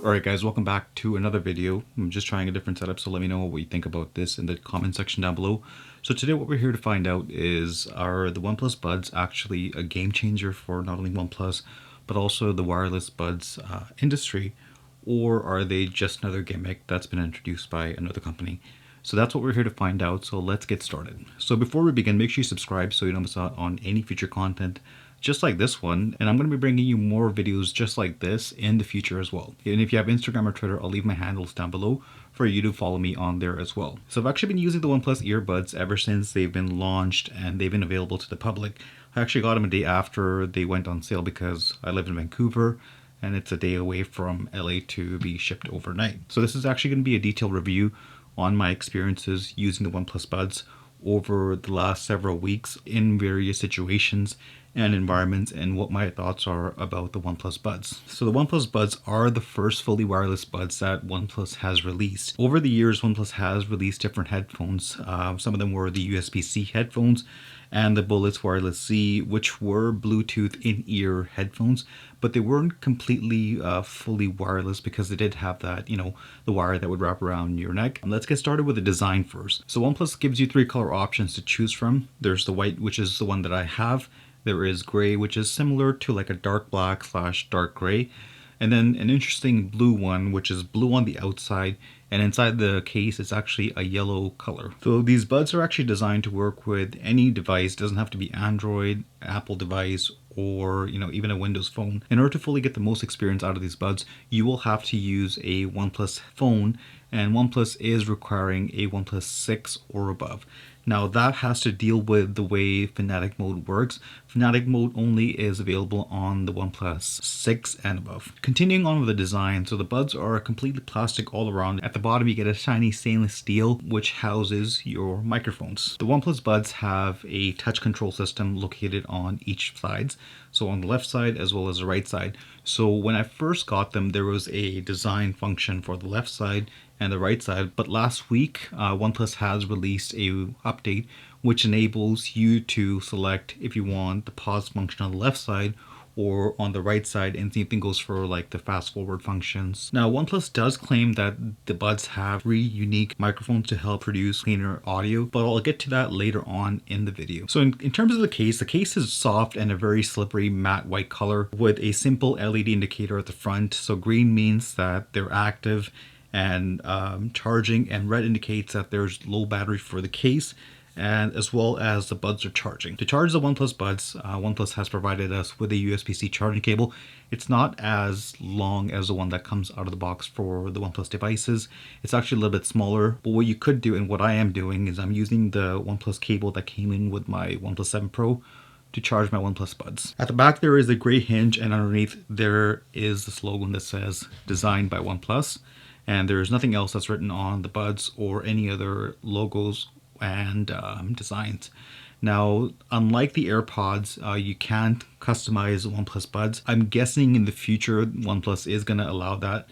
Alright guys, welcome back to another video. I'm just trying a different setup, so let me know what you think about this in the comment section down below. So today what we're here to find out is, are the OnePlus Buds actually a game changer for not only OnePlus, but also the wireless buds industry, or are they just another gimmick that's been introduced by another company? So that's what we're here to find out, so let's get started. So before we begin, make sure you subscribe so you don't miss out on any future content just like this one, and I'm going to be bringing you more videos just like this in the future as well. And if you have Instagram or Twitter, I'll leave my handles down below for you to follow me on there as well. So I've actually been using the OnePlus earbuds ever since they've been launched and they've been available to the public. I actually got them a day after they went on sale because I live in Vancouver and it's a day away from LA to be shipped overnight. So this is actually going to be a detailed review on my experiences using the OnePlus Buds over the last several weeks in various situations and environments, and what my thoughts are about the OnePlus Buds. So the OnePlus Buds are the first fully wireless buds that OnePlus has released. Over the years, OnePlus has released different headphones. Some of them were the USB-C headphones and the Bullets Wireless Z, which were Bluetooth in-ear headphones, but they weren't completely fully wireless because they did have that, the wire that would wrap around your neck. Let's get started with the design first. So OnePlus gives you 3 color options to choose from. There's the white, which is the one that I have. There is gray, which is similar to like a dark black / dark gray. And then an interesting blue one, which is blue on the outside, and inside the case it's actually a yellow color. So these buds are actually designed to work with any device. It doesn't have to be Android, Apple device, or even a Windows phone. In order to fully get the most experience out of these buds, you will have to use a OnePlus phone, and OnePlus is requiring a OnePlus 6 or above. Now that has to deal with the way Fanatic Mode works. Fanatic Mode only is available on the OnePlus 6 and above. Continuing on with the design, so the buds are completely plastic all around. At the bottom you get a shiny stainless steel which houses your microphones. The OnePlus Buds have a touch control system located on each sides, so on the left side as well as the right side. So when I first got them, there was a design function for the left side and the right side, but last week OnePlus has released a update which enables you to select if you want the pause function on the left side or on the right side, and same thing goes for like the fast forward functions. Now OnePlus does claim that the buds have 3 unique microphones to help produce cleaner audio, but I'll get to that later on in the video. So in terms of the case is soft and a very slippery matte white color with a simple LED indicator at the front. So green means that they're active and charging, and red indicates that there's low battery for the case, and as well as the buds are charging. To charge the OnePlus Buds, OnePlus has provided us with a USB-C charging cable. It's not as long as the one that comes out of the box for the OnePlus devices. It's actually a little bit smaller, but what you could do, and what I am doing, is I'm using the OnePlus cable that came in with my OnePlus 7 Pro to charge my OnePlus Buds. At the back there is a gray hinge, and underneath there is the slogan that says designed by OnePlus, and there's nothing else that's written on the buds or any other logos and designs. Now, unlike the AirPods, you can't customize the OnePlus Buds. I'm guessing in the future OnePlus is going to allow that.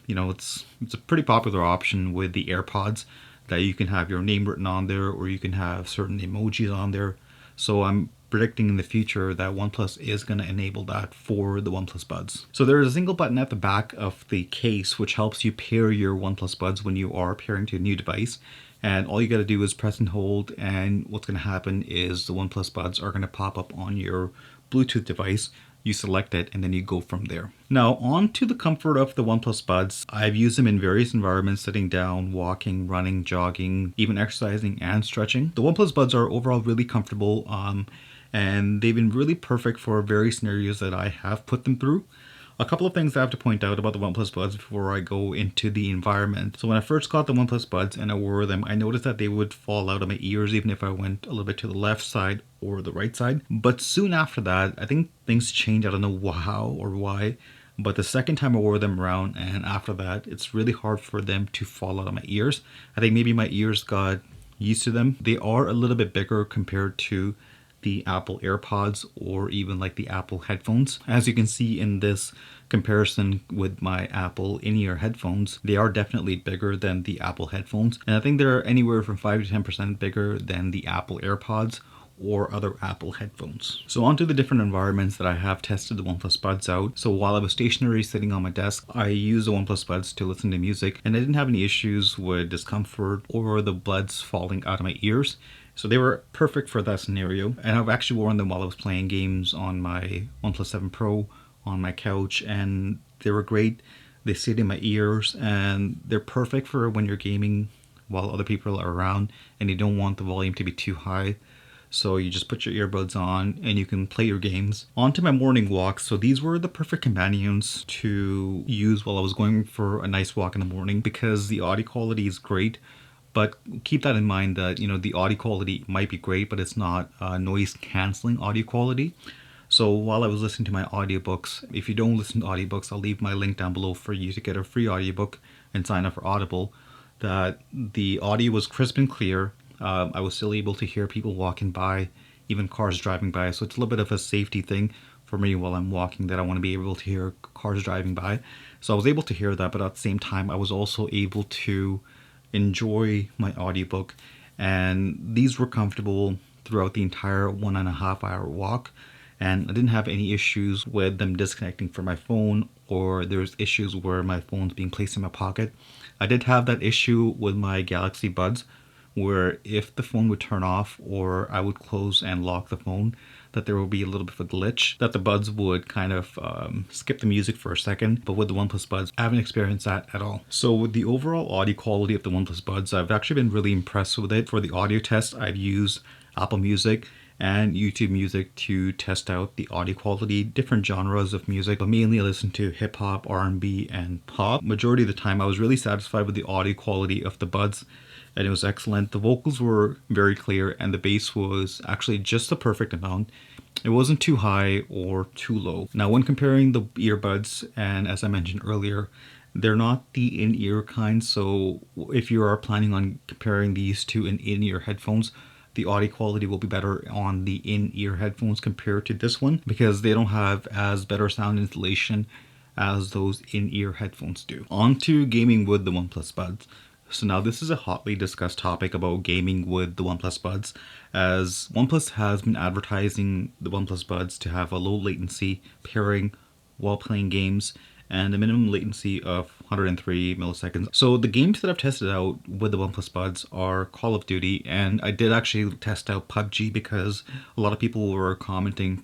It's a pretty popular option with the AirPods that you can have your name written on there, or you can have certain emojis on there. So I'm predicting in the future that OnePlus is going to enable that for the OnePlus Buds. So there is a single button at the back of the case which helps you pair your OnePlus Buds when you are pairing to a new device. And all you got to do is press and hold, and what's going to happen is the OnePlus Buds are going to pop up on your Bluetooth device. You select it and then you go from there. Now on to the comfort of the OnePlus Buds. I've used them in various environments: sitting down, walking, running, jogging, even exercising and stretching. The OnePlus Buds are overall really comfortable, and they've been really perfect for various scenarios that I have put them through. A couple of things I have to point out about the OnePlus Buds before I go into the environment. So when I first got the OnePlus Buds and I wore them, I noticed that they would fall out of my ears even if I went a little bit to the left side or the right side. But soon after that, I think things changed. I don't know how or why, but the second time I wore them around and after that, it's really hard for them to fall out of my ears. I think maybe my ears got used to them. They are a little bit bigger compared to the Apple AirPods or even like the Apple headphones. As you can see in this comparison with my Apple in-ear headphones, they are definitely bigger than the Apple headphones, and I think they're anywhere from 5 to 10% bigger than the Apple AirPods or other Apple headphones. So onto the different environments that I have tested the OnePlus Buds out. So while I was stationary sitting on my desk, I used the OnePlus Buds to listen to music, and I didn't have any issues with discomfort or the buds falling out of my ears. So they were perfect for that scenario. And I've actually worn them while I was playing games on my OnePlus 7 Pro on my couch, and they were great. They stayed in my ears, and they're perfect for when you're gaming while other people are around and you don't want the volume to be too high. So you just put your earbuds on and you can play your games. On to my morning walks. So these were the perfect companions to use while I was going for a nice walk in the morning, because the audio quality is great. But keep that in mind that, the audio quality might be great, but it's not noise canceling audio quality. So while I was listening to my audiobooks, if you don't listen to audiobooks, I'll leave my link down below for you to get a free audiobook and sign up for Audible, that the audio was crisp and clear. I was still able to hear people walking by, even cars driving by. So it's a little bit of a safety thing for me while I'm walking, that I want to be able to hear cars driving by. So I was able to hear that, but at the same time, I was also able to enjoy my audiobook. And these were comfortable throughout the entire 1.5 hour walk. And I didn't have any issues with them disconnecting from my phone, or there's issues where my phone's being placed in my pocket. I did have that issue with my Galaxy Buds, where if the phone would turn off or I would close and lock the phone, that there would be a little bit of a glitch, that the buds would kind of skip the music for a second. But with the OnePlus Buds, I haven't experienced that at all. So with the overall audio quality of the OnePlus Buds, I've actually been really impressed with it. For the audio test, I've used Apple Music and YouTube Music to test out the audio quality, different genres of music, but mainly I listen to hip hop, R&B, and pop. Majority of the time, I was really satisfied with the audio quality of the Buds, and it was excellent. The vocals were very clear, and the bass was actually just the perfect amount. It wasn't too high or too low. Now, when comparing the earbuds, and as I mentioned earlier, they're not the in-ear kind, so if you are planning on comparing these to an in-ear headphones, the audio quality will be better on the in-ear headphones compared to this one, because they don't have as better sound insulation as those in-ear headphones do. On to gaming with the OnePlus Buds. So now this is a hotly discussed topic about gaming with the OnePlus Buds, as OnePlus has been advertising the OnePlus Buds to have a low latency pairing while playing games, and a minimum latency of 103 milliseconds. So the games that I've tested out with the OnePlus Buds are Call of Duty, and I did actually test out PUBG because a lot of people were commenting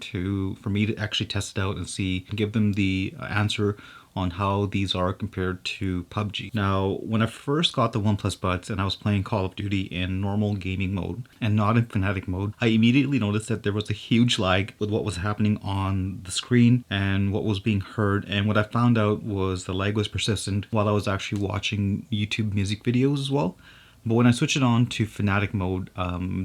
for me to actually test it out and give them the answer on how these are compared to PUBG. Now, when I first got the OnePlus Buds and I was playing Call of Duty in normal gaming mode and not in Fnatic mode, I immediately noticed that there was a huge lag with what was happening on the screen and what was being heard. And what I found out was the lag was persistent while I was actually watching YouTube music videos as well. But when I switched it on to Fnatic mode,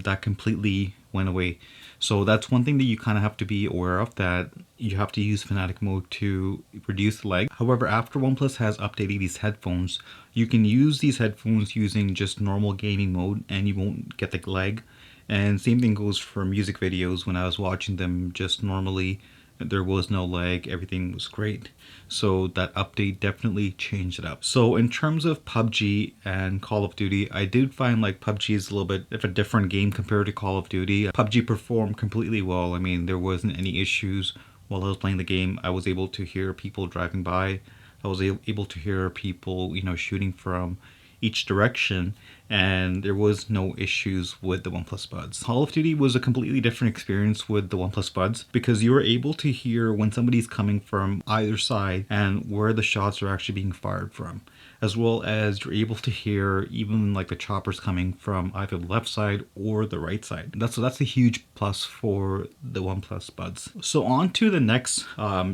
that completely went away. So that's one thing that you kind of have to be aware of, that you have to use Fnatic mode to reduce the lag. However, after OnePlus has updated these headphones, you can use these headphones using just normal gaming mode and you won't get the lag. And same thing goes for music videos. When I was watching them just normally, there was no lag, everything was great. So that update definitely changed it up. So in terms of PUBG and Call of Duty, I did find like PUBG is a little bit of a different game compared to Call of Duty. PUBG performed completely well. I mean, there wasn't any issues while I was playing the game. I was able to hear people driving by. I was able to hear people, shooting from each direction, and there was no issues with the OnePlus Buds. Call of Duty was a completely different experience with the OnePlus Buds, because you were able to hear when somebody's coming from either side and where the shots are actually being fired from, as well as you're able to hear even like the choppers coming from either the left side or the right side. That's a huge plus for the OnePlus Buds. So on to the next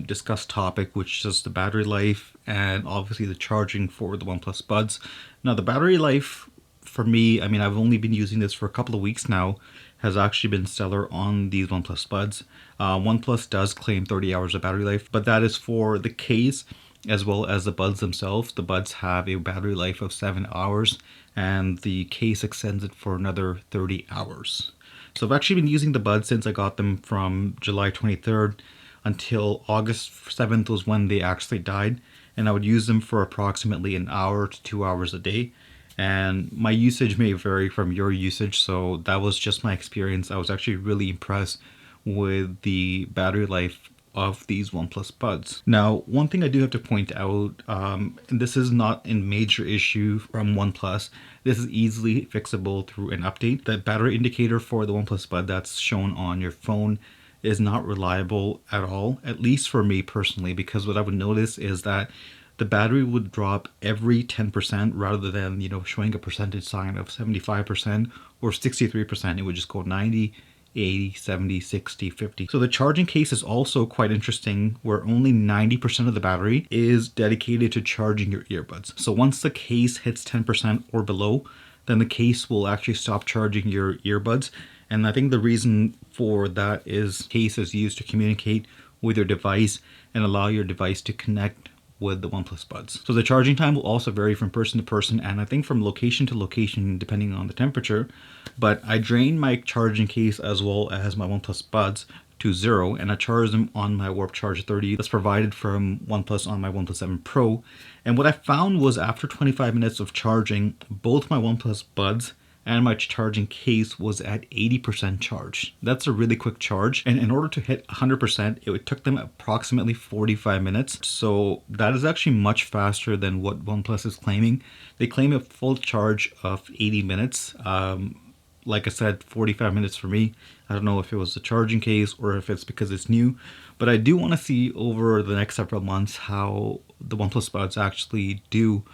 discussed topic, which is the battery life and obviously the charging for the OnePlus Buds. Now, the battery life for me, I've only been using this for a couple of weeks now, has actually been stellar on these OnePlus Buds. OnePlus does claim 30 hours of battery life, but that is for the case as well as the buds themselves. The buds have a battery life of 7 hours, and the case extends it for another 30 hours. So I've actually been using the buds since I got them from July 23rd until August 7th was when they actually died. And I would use them for approximately an hour to 2 hours a day. and my usage may vary from your usage, so that was just my experience. I was actually really impressed with the battery life of these OnePlus Buds. Now, one thing I do have to point out, and this is not a major issue from OnePlus, this is easily fixable through an update. The battery indicator for the OnePlus Bud that's shown on your phone is not reliable at all, at least for me personally, because what I would notice is that the battery would drop every 10% rather than, showing a percentage sign of 75% or 63%. It would just go 90, 80, 70, 60, 50. So the charging case is also quite interesting, where only 90% of the battery is dedicated to charging your earbuds. So once the case hits 10% or below, then the case will actually stop charging your earbuds. And I think the reason for that is case is used to communicate with your device and allow your device to connect with the OnePlus Buds. So the charging time will also vary from person to person, and I think from location to location depending on the temperature. But I drain my charging case as well as my OnePlus Buds to 0, and I charge them on my Warp Charge 30 that's provided from OnePlus on my OnePlus 7 Pro. And what I found was after 25 minutes of charging, both my OnePlus Buds and my charging case was at 80% charged. That's a really quick charge. And in order to hit 100%, it took them approximately 45 minutes. So that is actually much faster than what OnePlus is claiming. They claim a full charge of 80 minutes. Like I said, 45 minutes for me. I don't know if it was the charging case or if it's because it's new, but I do want to see over the next several months how the OnePlus Buds actually do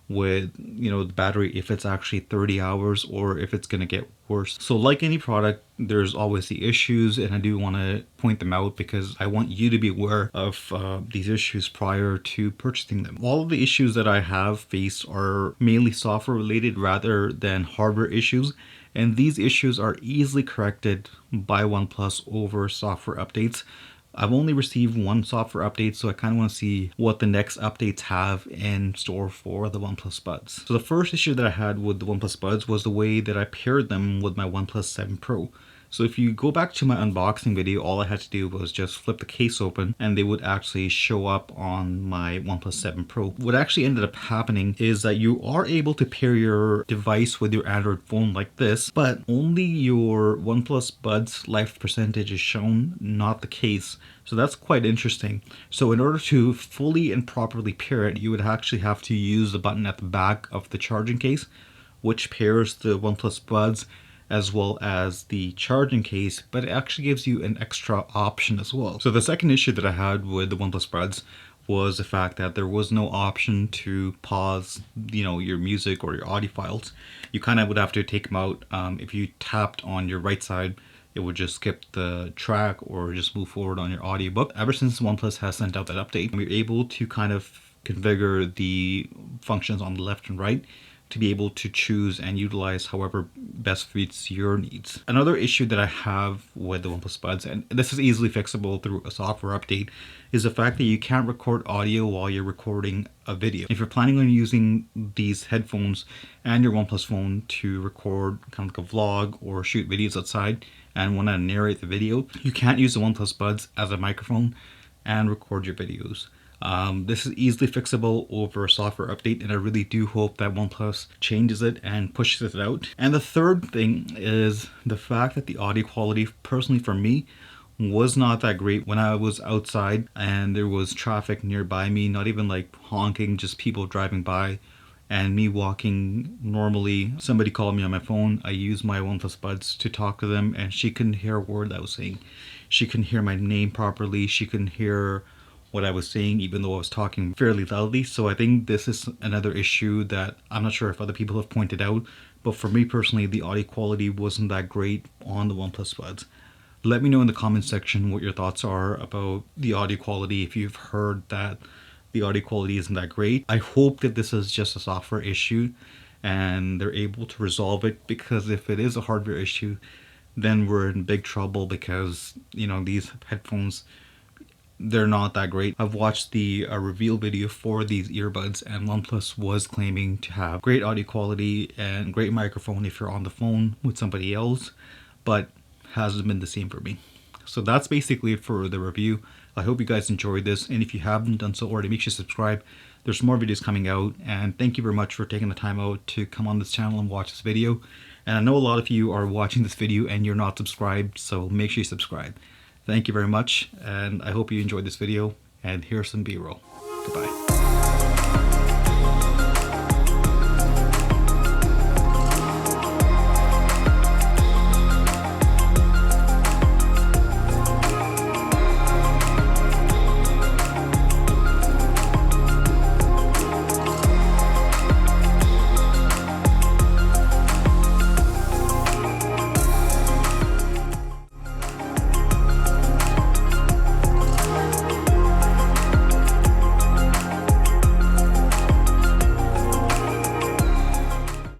with the battery, if it's actually 30 hours or if it's going to get worse. So like any product, there's always the issues, and I do want to point them out because I want you to be aware of these issues prior to purchasing them. All of the issues that I have faced are mainly software related rather than hardware issues, and these issues are easily corrected by OnePlus over software updates. I've only received one software update, so I kind of want to see what the next updates have in store for the OnePlus Buds. So the first issue that I had with the OnePlus Buds was the way that I paired them with my OnePlus 7 Pro. So if you go back to my unboxing video, all I had to do was just flip the case open and they would actually show up on my OnePlus 7 Pro. What actually ended up happening is that you are able to pair your device with your Android phone like this, but only your OnePlus Buds life percentage is shown, not the case. So that's quite interesting. So in order to fully and properly pair it, you would actually have to use the button at the back of the charging case, which pairs the OnePlus Buds as well as the charging case, but it actually gives you an extra option as well. So the second issue that I had with the OnePlus Buds was the fact that there was no option to pause, your music or your audio files. You kind of would have to take them out. If you tapped on your right side, it would just skip the track or just move forward on your audiobook. Ever since OnePlus has sent out that update, we're able to kind of configure the functions on the left and right to be able to choose and utilize however best fits your needs. Another issue that I have with the OnePlus Buds, and this is easily fixable through a software update, is the fact that you can't record audio while you're recording a video. If you're planning on using these headphones and your OnePlus phone to record kind of like a vlog or shoot videos outside and want to narrate the video, you can't use the OnePlus Buds as a microphone and record your videos. This is easily fixable over a software update, and I really do hope that OnePlus changes it and pushes it out. And the third thing is the fact that the audio quality, personally for me, was not that great when I was outside and there was traffic nearby me, not even like honking, just people driving by and me walking normally. Somebody called me on my phone. I used my OnePlus Buds to talk to them, and she couldn't hear a word I was saying. She couldn't hear my name properly. She couldn't hear what I was saying, even though I was talking fairly loudly. So I think this is another issue that I'm not sure if other people have pointed out, but for me personally, the audio quality wasn't that great on the OnePlus Buds. Let me know in the comment section what your thoughts are about the audio quality, if you've heard that the audio quality isn't that great. I hope that this is just a software issue and they're able to resolve it, because if it is a hardware issue, then we're in big trouble, because these headphones, they're not that great. I've watched the reveal video for these earbuds, and OnePlus was claiming to have great audio quality and great microphone if you're on the phone with somebody else, but hasn't been the same for me. So that's basically it for the review. I hope you guys enjoyed this, and if you haven't done so already, make sure to subscribe There's more videos coming out, and thank you very much for taking the time out to come on this channel and watch this video. And I know a lot of you are watching this video and you're not subscribed, so make sure you subscribe. Thank you very much, and I hope you enjoyed this video, and here's some B-roll.